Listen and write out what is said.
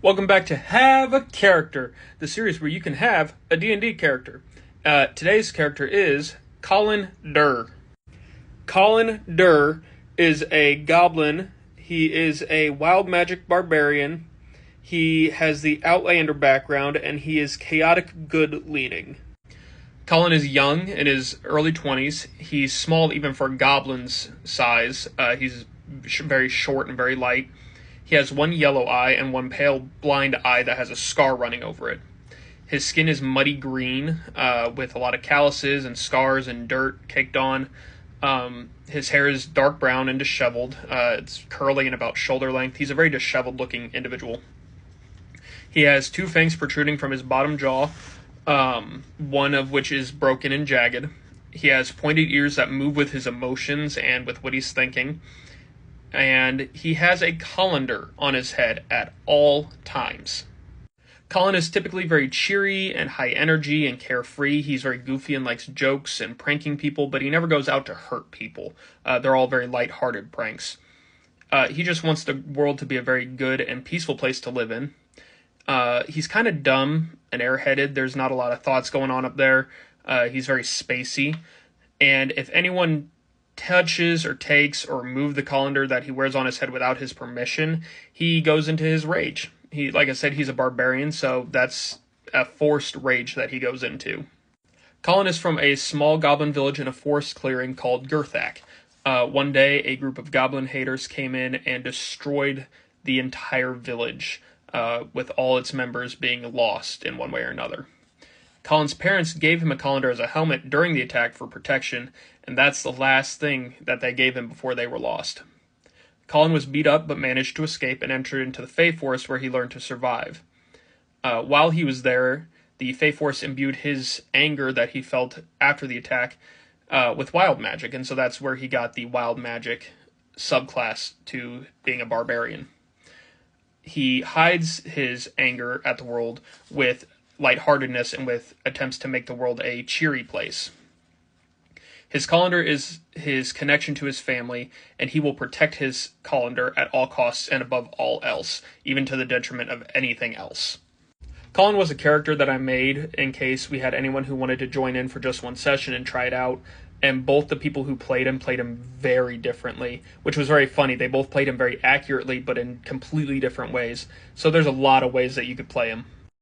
Welcome back to Have a Character, the series where you can have a D&D character. Today's character is Colin Durr. Colin Durr is a goblin. He is a wild magic barbarian. He has the Outlander background, and he is chaotic good leaning. Colin is young, in his early 20s. He's small even for a goblin's size. He's very short and very light. He has one yellow eye and one pale blind eye that has a scar running over it. His skin is muddy green with a lot of calluses and scars and dirt caked on. His hair is dark brown and disheveled. It's curly and about shoulder length. He's a very disheveled looking individual. He has two fangs protruding from his bottom jaw, one of which is broken and jagged. He has pointed ears that move with his emotions and with what he's thinking. And he has a colander on his head at all times. Colin is typically very cheery and high energy and carefree. He's very goofy and likes jokes and pranking people, but he never goes out to hurt people. They're all very lighthearted pranks. He just wants the world to be a very good and peaceful place to live in. He's kind of dumb and airheaded. There's not a lot of thoughts going on up there. He's very spacey. And if anyone touches or takes or move the colander that he wears on his head without his permission, he goes into his rage. Like I said, he's a barbarian, so that's a forced rage that he goes into. Colin is from a small goblin village in a forest clearing called GhostAnaki. One day, a group of goblin haters came in and destroyed the entire village, with all its members being lost in one way or another. Colin's parents gave him a colander as a helmet during the attack for protection, and that's the last thing that they gave him before they were lost. Colin was beat up but managed to escape and entered into the Fey Forest where he learned to survive. While he was there, the Fey Forest imbued his anger that he felt after the attack with wild magic, and so that's where he got the wild magic subclass to being a barbarian. He hides his anger at the world with lightheartedness and with attempts to make the world a cheery place. His colander is his connection to his family, and he will protect his colander at all costs and above all else, even to the detriment of anything else. Colin was a character that I made in case we had anyone who wanted to join in for just one session and try it out, and both the people who played him very differently, which was very funny. They both played him very accurately, but in completely different ways, so there's a lot of ways that you could play him.